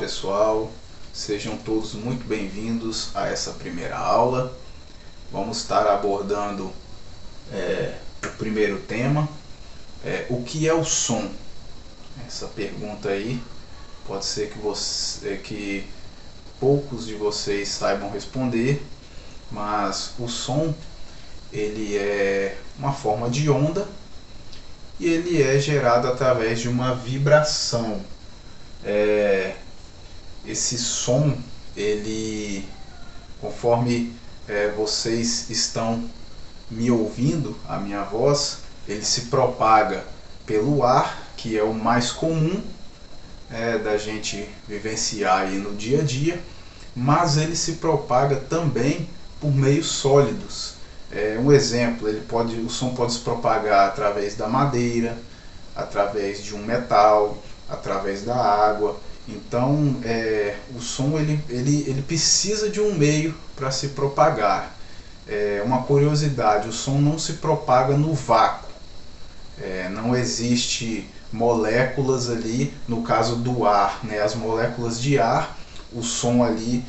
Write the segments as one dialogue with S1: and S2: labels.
S1: pessoal, sejam todos muito bem-vindos a essa primeira aula. Vamos estar abordando o primeiro tema, o que é o som? Essa pergunta aí pode ser que poucos de vocês saibam responder, mas o som ele é uma forma de onda e ele é gerado através de uma vibração. Esse som, ele, conforme vocês estão me ouvindo, a minha voz, ele se propaga pelo ar, que é o mais comum da gente vivenciar aí no dia a dia, mas ele se propaga também por meios sólidos. Um exemplo, o som pode se propagar através da madeira, através de um metal, através da água. Então o som ele precisa de um meio para se propagar. Uma curiosidade, o som não se propaga no vácuo. Não existe moléculas ali, no caso do ar, as moléculas de ar, o som ali,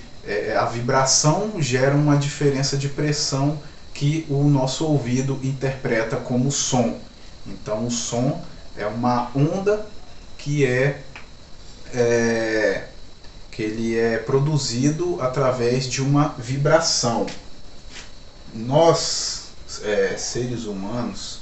S1: a vibração gera uma diferença de pressão que o nosso ouvido interpreta como som. Então o som é uma onda que ele é produzido através de uma vibração. Nós, seres humanos,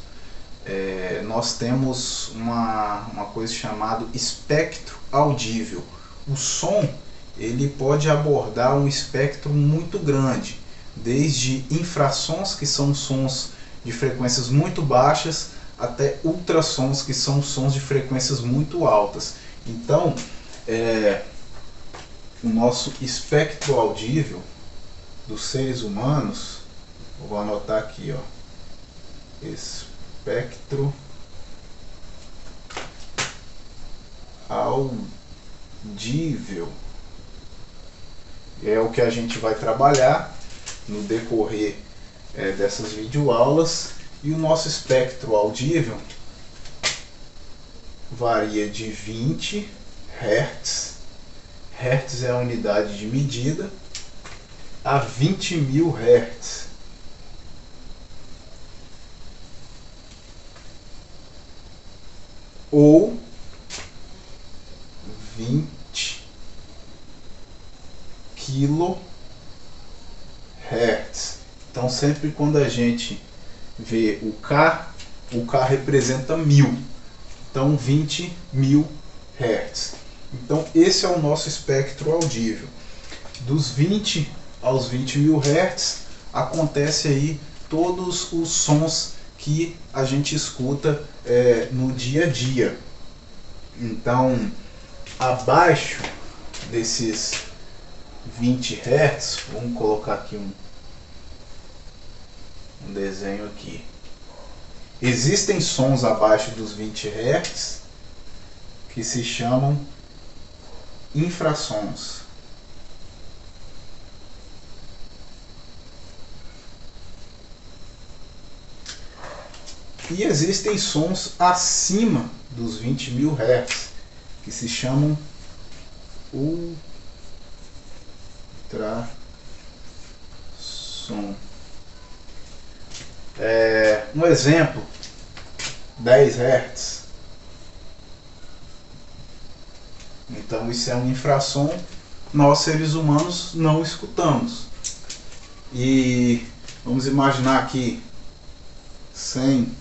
S1: nós temos uma coisa chamada espectro audível. O som ele pode abordar um espectro muito grande, desde infrassons, que são sons de frequências muito baixas, até ultrassons, que são sons de frequências muito altas. Então, o nosso espectro audível dos seres humanos, vou anotar aqui, espectro audível, é o que a gente vai trabalhar no decorrer dessas videoaulas. E o nosso espectro audível varia de 20 Hz, Hertz é a unidade de medida, a 20.000 Hz. Ou 20 kHz. Então sempre quando a gente vê o K representa 1000. Então 20.000 Hz. Então esse é o nosso espectro audível. Dos 20 aos 20.000 Hz acontece aí todos os sons que a gente escuta no dia a dia. Então, abaixo desses 20 Hz, vamos colocar aqui um desenho aqui. Existem sons abaixo dos 20 Hz que se chamam infrassons. E existem sons acima dos 20.000 Hz que se chamam ultrassom. Um exemplo, 10 Hz. Então isso é um infrassom, nós seres humanos não escutamos. E vamos imaginar aqui 100.000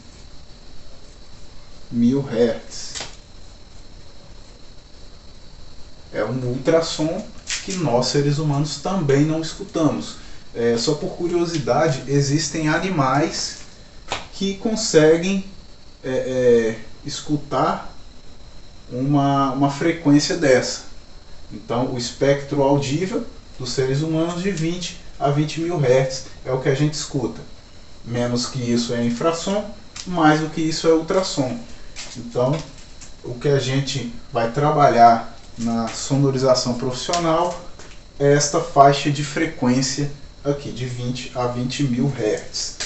S1: Hz. É um ultrassom que nós seres humanos também não escutamos. Só por curiosidade, existem animais que conseguem escutar uma frequência dessa. Então o espectro audível dos seres humanos de 20 a 20.000 Hz é o que a gente escuta. Menos que isso é infrassom, mais do que isso é ultrassom. Então o que a gente vai trabalhar na sonorização profissional é esta faixa de frequência aqui de 20 a 20.000 Hz.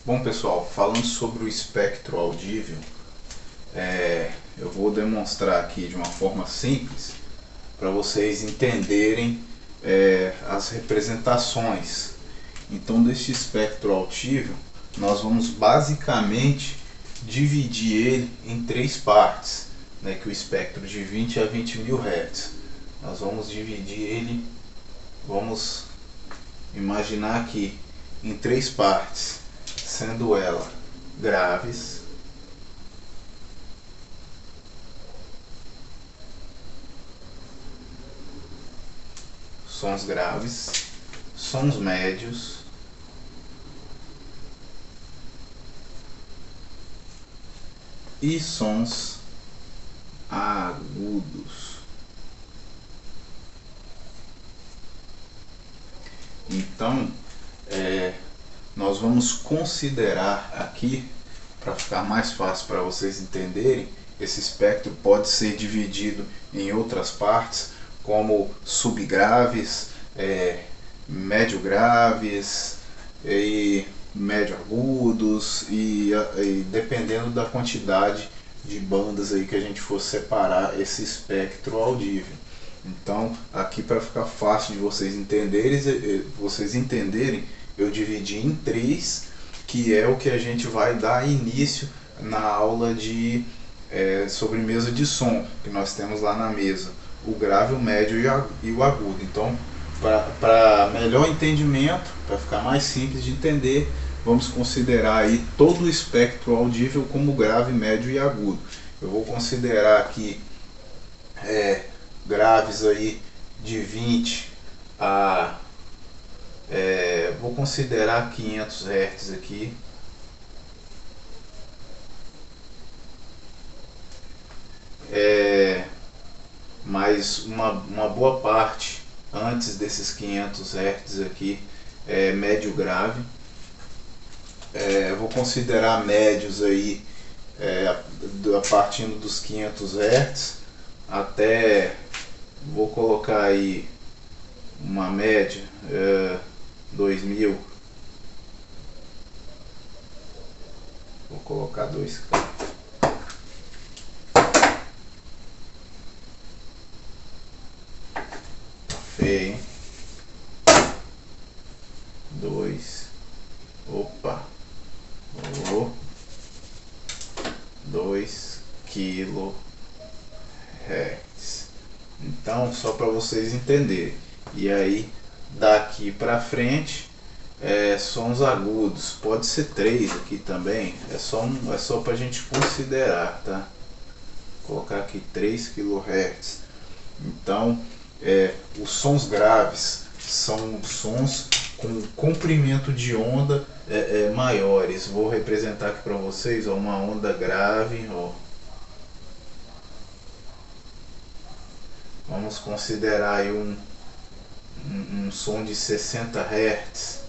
S1: Bom pessoal, falando sobre o espectro audível, eu vou demonstrar aqui de uma forma simples para vocês entenderem as representações. Então, deste espectro audível, nós vamos basicamente dividir ele em três partes, né, que o espectro de 20 a 20 mil Hz. Nós vamos dividir ele, vamos imaginar aqui, em três partes, sendo ela graves, sons graves, sons médios e sons agudos. Então, nós vamos considerar aqui, para ficar mais fácil para vocês entenderem, esse espectro pode ser dividido em outras partes, como subgraves, médio graves e médio agudos, e dependendo da quantidade de bandas aí que a gente for separar esse espectro audível. Então, aqui para ficar fácil de vocês entenderem, eu dividi em três, que é o que a gente vai dar início na aula de sobremesa de som, que nós temos lá na mesa, o grave, o médio e o agudo. Então, para melhor entendimento, para ficar mais simples de entender, vamos considerar aí todo o espectro audível como grave, médio e agudo. Eu vou considerar aqui graves aí de 20 a vou considerar 500 Hz aqui, mas uma boa parte antes desses 500 Hz aqui é médio grave. Vou considerar médios aí partindo dos 500 Hz até, vou colocar aí uma média 2000, vou colocar 2K. Feio, hein? 2 kHz. Então, só para vocês entenderem. E aí, daqui para frente, sons agudos. Pode ser 3 aqui também. É só para a gente considerar, tá? Vou colocar aqui 3 kHz. Então, os sons graves são sons com comprimento de onda maiores. Vou representar aqui para vocês uma onda grave. Vamos considerar aí um som de 60 Hz.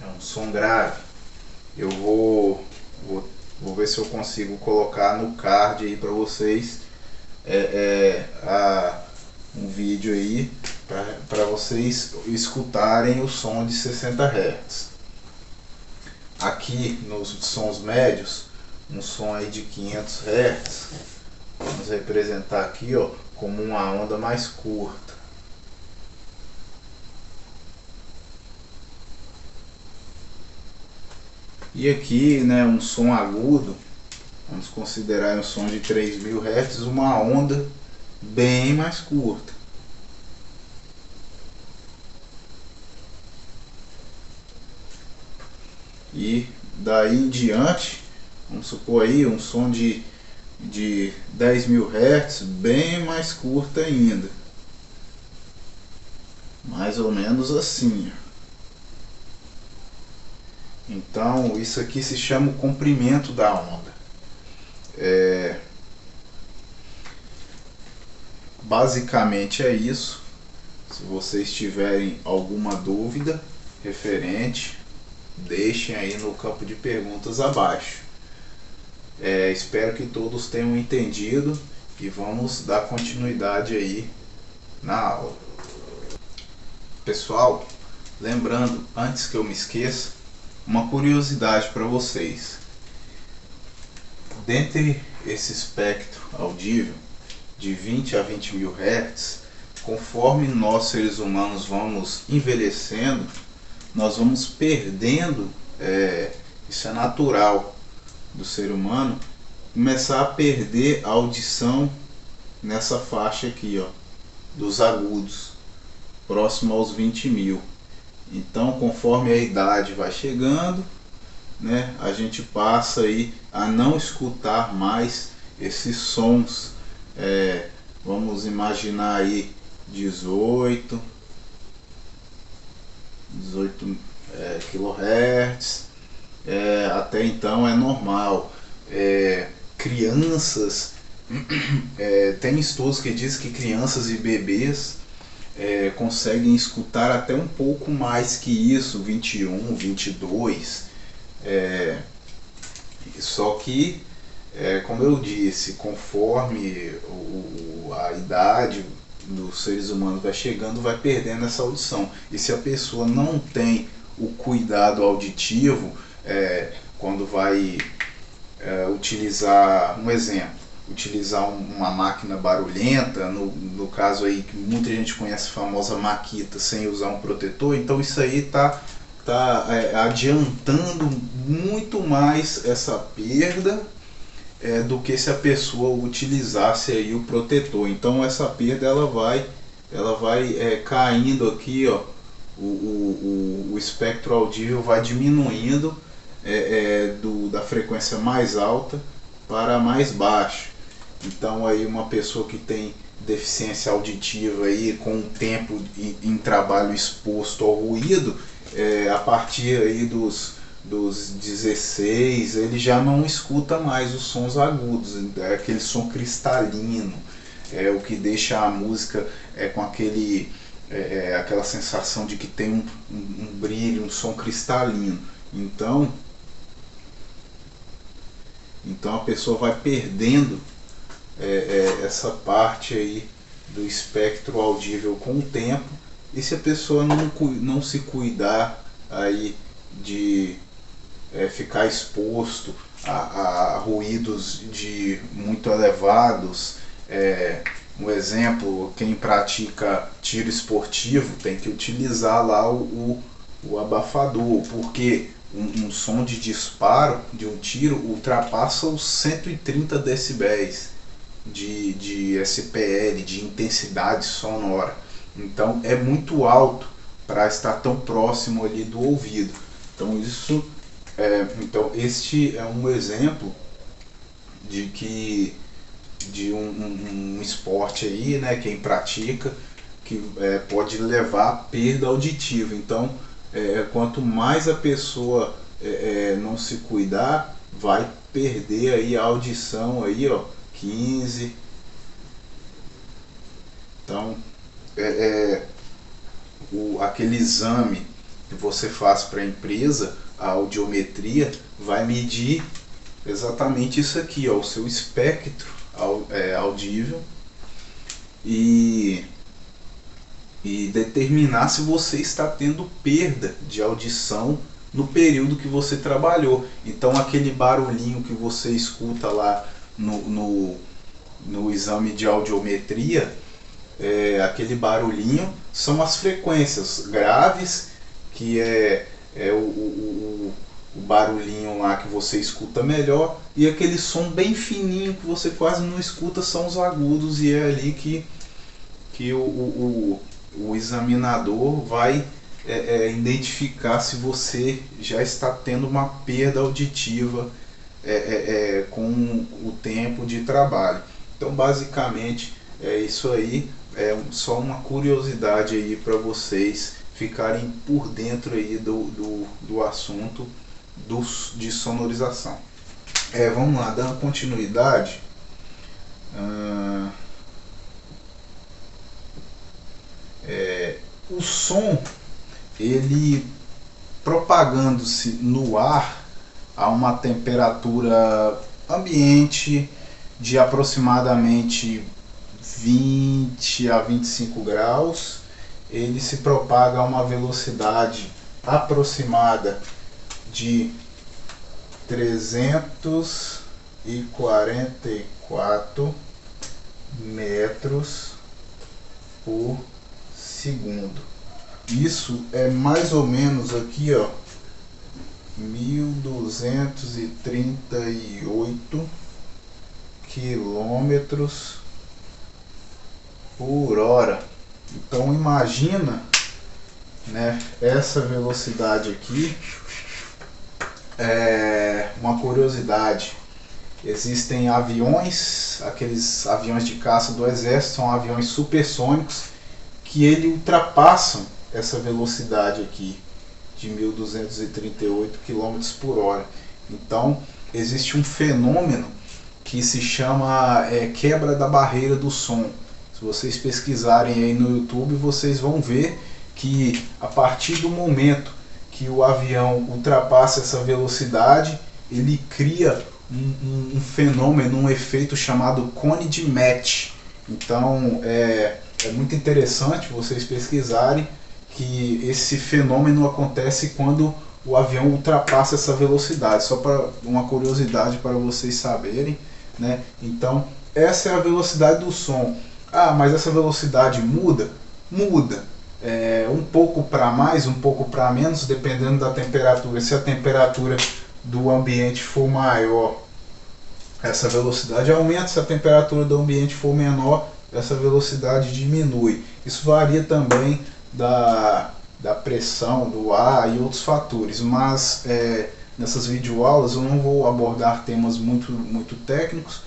S1: É um som grave. Eu vou ver se eu consigo colocar no card aí para vocês um vídeo aí para vocês escutarem o som de 60 Hz. Aqui nos sons médios, um som aí de 500 Hz, vamos representar aqui como uma onda mais curta. E aqui, né, um som agudo, vamos considerar um som de 3000 Hz, uma onda bem mais curta. E daí em diante, vamos supor aí um som de 10.000 Hz, bem mais curta ainda. Mais ou menos assim. Então, isso aqui se chama o comprimento da onda. Basicamente é isso. Se vocês tiverem alguma dúvida referente, deixem aí no campo de perguntas abaixo. Espero que todos tenham entendido e vamos dar continuidade aí na aula. Pessoal, lembrando, antes que eu me esqueça, uma curiosidade para vocês. Dentre esse espectro audível de 20 a 20 mil Hz, conforme nós seres humanos vamos envelhecendo, nós vamos perdendo, isso é natural do ser humano, começar a perder a audição nessa faixa aqui, ó, dos agudos, próximo aos 20 mil. Então, conforme a idade vai chegando, né, a gente passa aí a não escutar mais esses sons, vamos imaginar aí 18 kHz, até então é normal. Crianças, tem estudos que dizem que crianças e bebês conseguem escutar até um pouco mais que isso, 21, 22. Só que, como eu disse, conforme a idade dos seres humanos vai chegando, vai perdendo essa audição. E se a pessoa não tem o cuidado auditivo, quando vai utilizar, um exemplo, utilizar uma máquina barulhenta, no caso aí que muita gente conhece, a famosa Makita, sem usar um protetor, então isso aí está adiantando muito mais essa perda do que se a pessoa utilizasse aí o protetor. Então essa perda ela vai caindo aqui, ó, o espectro audível vai diminuindo da frequência mais alta para a mais baixa. Então aí uma pessoa que tem deficiência auditiva aí, com o tempo em trabalho exposto ao ruído, a partir aí dos 16 ele já não escuta mais os sons agudos, aquele som cristalino, o que deixa a música com aquela sensação de que tem um brilho, um som cristalino. Então a pessoa vai perdendo essa parte aí do espectro audível com o tempo, e se a pessoa não se cuidar aí de ficar exposto a ruídos muito elevados, um exemplo, quem pratica tiro esportivo tem que utilizar lá o abafador, porque um som de disparo de um tiro ultrapassa os 130 decibéis de SPL, de intensidade sonora. Então é muito alto para estar tão próximo ali do ouvido. Então este é um exemplo de um esporte aí, né, quem pratica, que pode levar a perda auditiva. Então quanto mais a pessoa não se cuidar, vai perder aí a audição aí, ó, 15. Então aquele exame que você faz para a empresa, a audiometria, vai medir exatamente isso aqui, ó, o seu espectro audível, e determinar se você está tendo perda de audição no período que você trabalhou. Então aquele barulhinho que você escuta lá no exame de audiometria, aquele barulhinho são as frequências graves, que o barulhinho lá que você escuta melhor, e aquele som bem fininho que você quase não escuta são os agudos, e é ali que o examinador vai identificar se você já está tendo uma perda auditiva com o tempo de trabalho. Então basicamente é isso aí, só uma curiosidade aí para vocês ficarem por dentro aí do assunto de sonorização. Vamos lá, dando continuidade. O som, ele propagando-se no ar a uma temperatura ambiente de aproximadamente 20 a 25 graus, ele se propaga a uma velocidade aproximada de 344 metros por segundo. Isso é mais ou menos aqui, ó, 1238 quilômetros por hora. Então imagina, né, essa velocidade aqui. Uma curiosidade: existem aviões, aqueles aviões de caça do exército, são aviões supersônicos que ele ultrapassam essa velocidade aqui de 1238 km por hora. Então existe um fenômeno que se chama quebra da barreira do som. Se vocês pesquisarem aí no YouTube, vocês vão ver que a partir do momento que o avião ultrapassa essa velocidade, ele cria um fenômeno, um efeito chamado cone de Match. Então é muito interessante vocês pesquisarem que esse fenômeno acontece quando o avião ultrapassa essa velocidade. Só para uma curiosidade para vocês saberem, né? Então essa é a velocidade do som. Ah, mas essa velocidade muda? Muda. Um pouco para mais, um pouco para menos, dependendo da temperatura. Se a temperatura do ambiente for maior, essa velocidade aumenta. Se a temperatura do ambiente for menor, essa velocidade diminui. Isso varia também da pressão do ar e outros fatores, mas nessas videoaulas eu não vou abordar temas muito técnicos,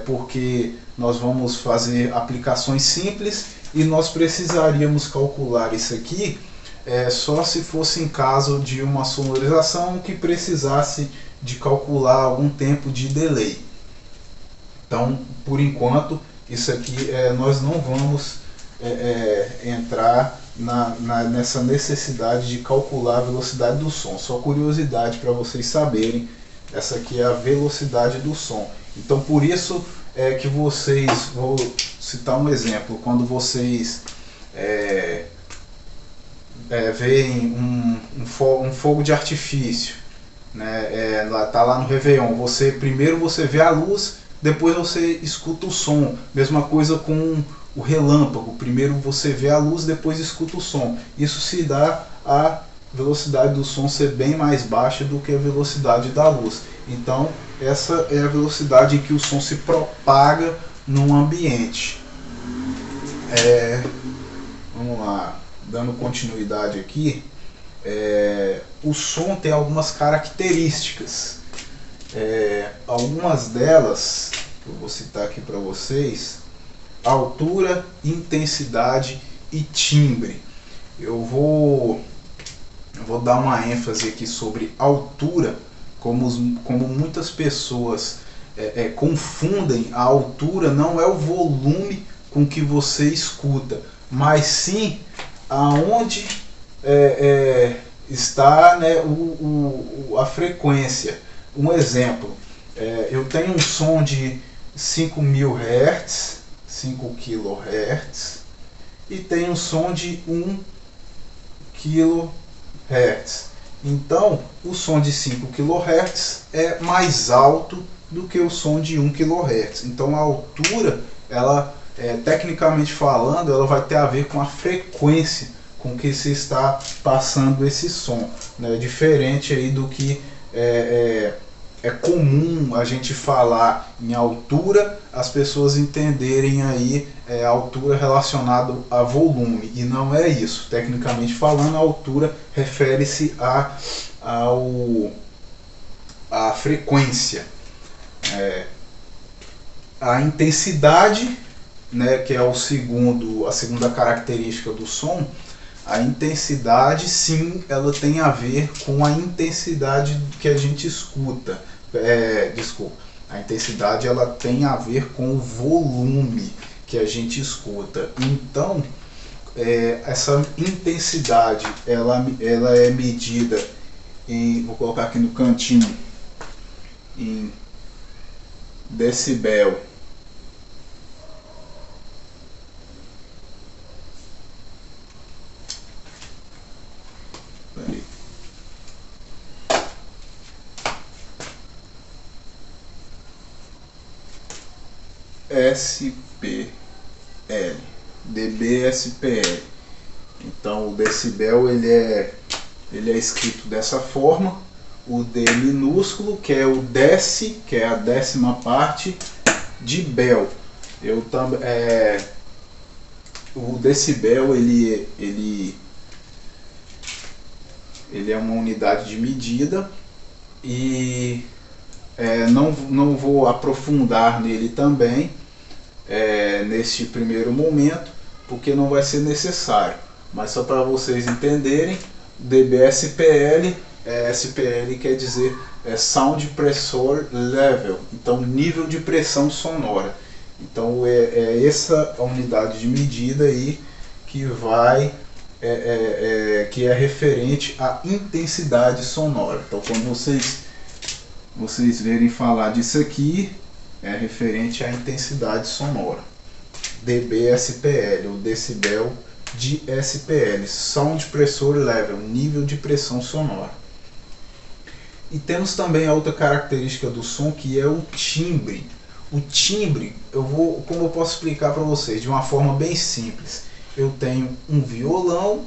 S1: porque nós vamos fazer aplicações simples e nós precisaríamos calcular isso aqui só se fosse em caso de uma sonorização que precisasse de calcular algum tempo de delay. Então, por enquanto, isso aqui nós não vamos entrar nessa necessidade de calcular a velocidade do som. Só curiosidade para vocês saberem, essa aqui é a velocidade do som. Então, por isso que vocês, vou citar um exemplo, quando vocês veem um fogo de artifício, né, tá lá no Réveillon, primeiro você vê a luz, depois você escuta o som. Mesma coisa com o relâmpago, primeiro você vê a luz, depois escuta o som. Isso se dá a velocidade do som ser bem mais baixa do que a velocidade da luz. Então essa é a velocidade em que o som se propaga num ambiente. Vamos lá, dando continuidade aqui. O som tem algumas características. Algumas delas eu vou citar aqui para vocês: altura, intensidade e timbre. Eu vou dar uma ênfase aqui sobre altura, como muitas pessoas confundem. A altura não é o volume com que você escuta, mas sim aonde está, né, a frequência. Um exemplo, eu tenho um som de 5.000 Hz, 5 kHz, e tenho um som de 1 kHz. Então, o som de 5 kHz é mais alto do que o som de 1 kHz. Então, a altura, ela, tecnicamente falando, ela vai ter a ver com a frequência com que se está passando esse som, né? Diferente aí do que é comum a gente falar em altura, as pessoas entenderem aí a altura relacionada a volume, e não é isso. Tecnicamente falando, a altura refere-se à frequência. A intensidade, né, que é a segunda característica do som. A intensidade, sim, ela tem a ver com a intensidade que a gente escuta. A intensidade, ela tem a ver com o volume que a gente escuta. Então, essa intensidade, ela é medida em, vou colocar aqui no cantinho, em decibel. dBSPL. Então o decibel ele é escrito dessa forma, o D minúsculo, que é o deci, que é a décima parte de bel. O decibel ele é uma unidade de medida e não vou aprofundar nele também neste primeiro momento, porque não vai ser necessário. Mas só para vocês entenderem, dBSPL, SPL quer dizer Sound Pressure Level, então nível de pressão sonora. Então é essa a unidade de medida aí que vai que é referente à intensidade sonora. Então quando vocês verem falar disso aqui, é referente à intensidade sonora. dBSPL, o decibel de SPL, Sound Pressure Level, nível de pressão sonora. E temos também a outra característica do som, que é o timbre. O timbre, como eu posso explicar para vocês de uma forma bem simples. Eu tenho um violão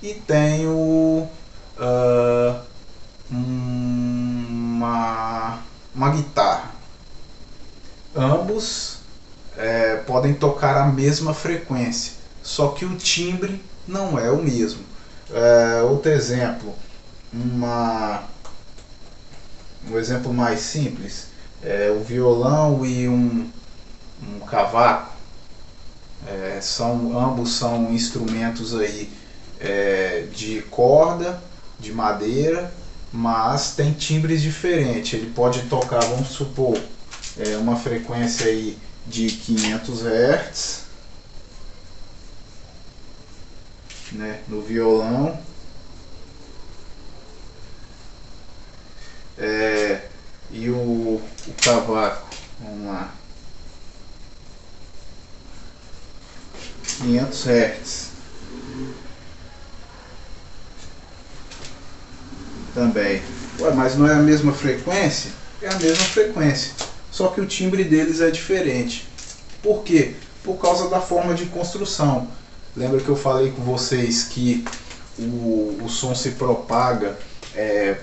S1: e tenho uma guitarra. Ambos podem tocar a mesma frequência, só que o timbre não é o mesmo. Outro exemplo, um exemplo mais simples, o violão e um cavaco. Ambos são instrumentos aí de corda, de madeira, mas tem timbres diferentes. Ele pode tocar, vamos supor, uma frequência aí de 500 Hz, né, no violão, e o cavaco, vamos lá, 500 Hz também. Ué, mas não é a mesma frequência? É a mesma frequência, só que o timbre deles é diferente. Por quê? Por causa da forma de construção. Lembra que eu falei com vocês que o som se propaga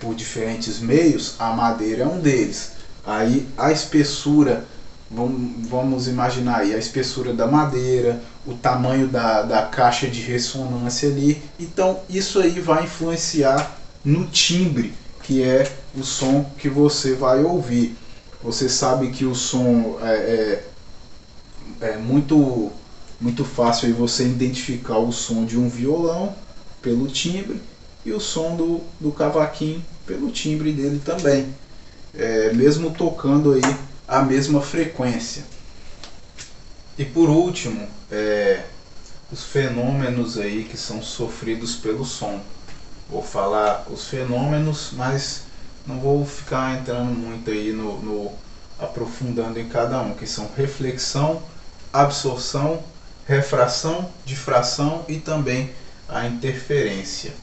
S1: por diferentes meios? A madeira é um deles. Aí a espessura, vamos imaginar aí, a espessura da madeira, o tamanho da caixa de ressonância ali. Então isso aí vai influenciar no timbre, que é o som que você vai ouvir. Você sabe que o som é muito fácil aí você identificar o som de um violão pelo timbre e o som do cavaquinho pelo timbre dele também, mesmo tocando aí a mesma frequência. E por último, os fenômenos aí que são sofridos pelo som. Vou falar os fenômenos, mas não vou ficar entrando muito aí aprofundando em cada um, que são reflexão, absorção, refração, difração e também a interferência.